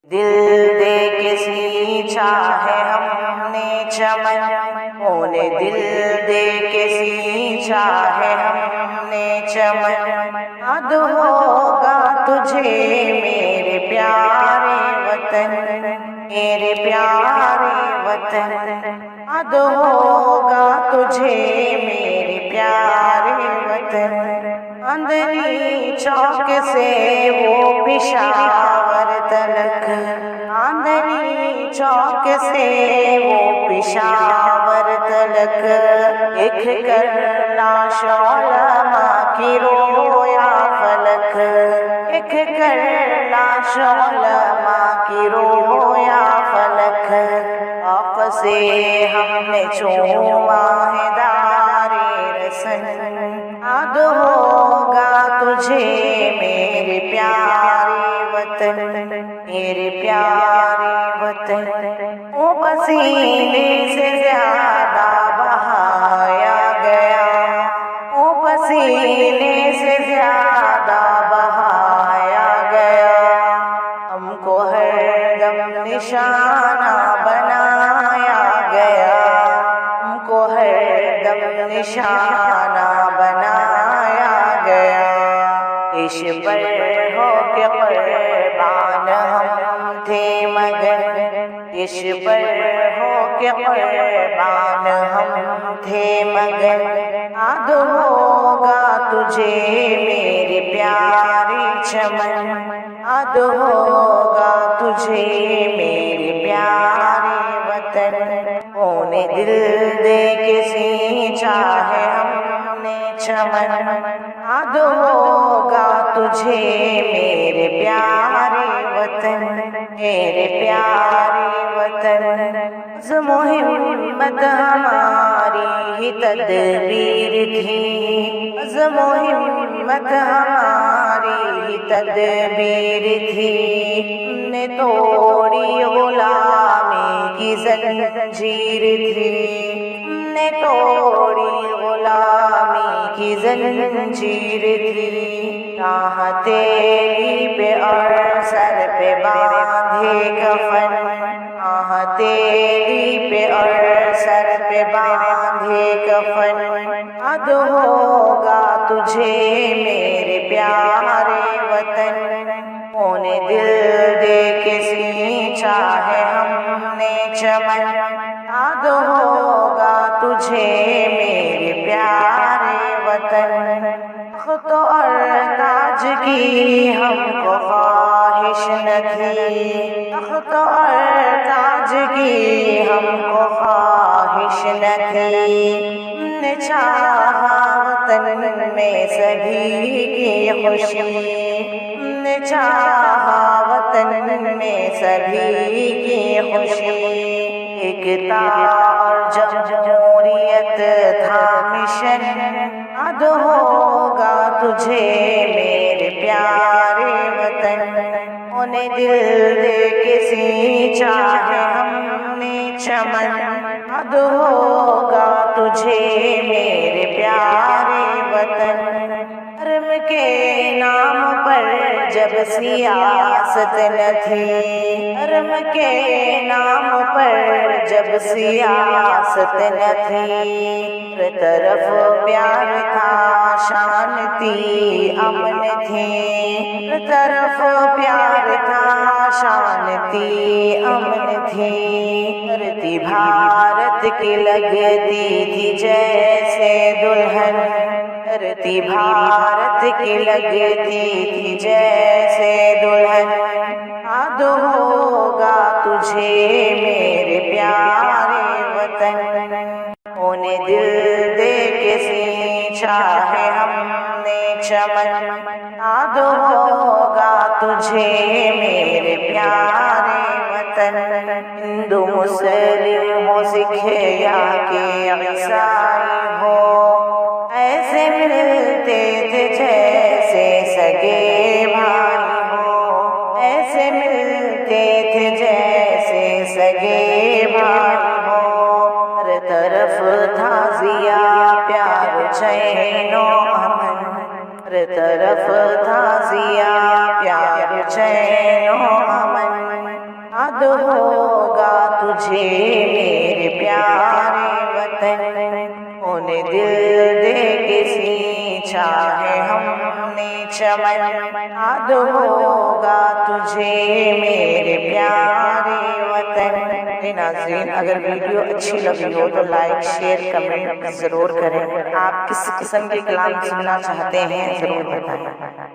دل دے کے سینچا ہے ہم نے چمن، اونے دل دے کے سینچا ہے ہم نے چمن، یاد ہوگا تجھے میرے پیارے وطن، میرے پیارے وطن، یاد ہوگا تجھے میرے پیارے وطن۔ اندری چوک سے وہ پشاور تلک، اندری چوک سے وہ پشاور تلک، ایک کرنا علماء کی رویا فلک، ایک کرنا علماء کی رویا فلک۔ آپ سے ہم نے چوما ہے دار رسن، یاد ہوگا تجھے میرے پیارے وطن، میرے پیارے وطن۔ وہ پسینے سے زیادہ بہایا گیا، وہ پسینے سے زیادہ بہایا گیا، ہم کو ہر دم نشانہ بنایا گیا، ہم کو ہر دم نشانہ بنایا گیا۔ عشق پر ہو کے قربان ہم تھے مگر، عشق پر ہو کے قربان ہم تھے مگر، یاد ہوگا تجھے میرے پیارے چمن، یاد ہوگا تجھے میرے پیارے وطن۔ اونے دل دے کے سینچا ہے ہم نے چمن، یاد ہوگا تجھے میرے پیارے وطن، میرے پیارے وطن۔ عزم و ہمت ہماری ہی تدبیر تھی، عزم و ہمت ہماری ہی تدبیر تھی، ہم نے توڑی غلامی کی زنجیر تھی، ہم نے توڑی غلامی کی زنجیر تھی، راہ تیری پہ اور سر پہ باندھے کفن، راہ تیری پہ اور سر پہ باندھے کفن، یاد ہوگا تجھے میرے پیارے وطن۔ اونے دل دے کے سینچا ہے ہم نے چمن، یاد ہوگا تجھے میرے پیارے وطن۔ تخت اور تاج کی ہم کو خواہش نہ تھی، تخت اور تاج کی ہم کو خواہش نہ تھی، ہم نے چاہا وطن میں سبھی کی خوشی، ہم نے چاہا وطن میں سبھی کی خوشی، ایکتا اور جمہوریت تھا مشن، یاد ہوگا تجھے میرے پیارے وطن۔ اونے دل دے کے سینچا ہے ہم نے چمن، یاد ہوگا تجھے میرے پیارے وطن۔ حرم کے نام پر جب سیاست نہ تھی، حرم کے نام پر جب سیاست نہ تھی، ہر طرف پیار تھا شانتی امن تھی، ہر طرف پیار تھا شانتی امن تھی، دھرتی بھارت کی لگتی تھی جیسے دلہن، دھرتی بھارت کی لگتی تھی جیسے دلہن، یاد ہوگا تجھے میرے پیارے وطن۔ اونے دل دے کے سینچا ہے ہم نے چمن، یاد ہوگا تجھے میرے پیارے وطن۔ ہندو مسلم ہو سکھ یا کہ عیسائی ہو، ایسے ملتے تھے جیسے سگے بھائی ہو، ایسے ملتے تھے جیسے سگے بھائی ہو، ہر طرف تھا ضیا پیار چین و امن، ہر طرف تھا ضیا پیار چین و امن۔ تجھے میرے پیارے وطن، خون دل دے کے سینچا ہے ہم نے چمن، یاد ہوگا تجھے میرے پیارے وطن۔ ناظرین، اگر ویڈیو اچھی لگی ہو تو لائک، شیئر، کمنٹ ضرور کریں۔ آپ کس قسم کے کلام سننا چاہتے ہیں ضرور بتائیں۔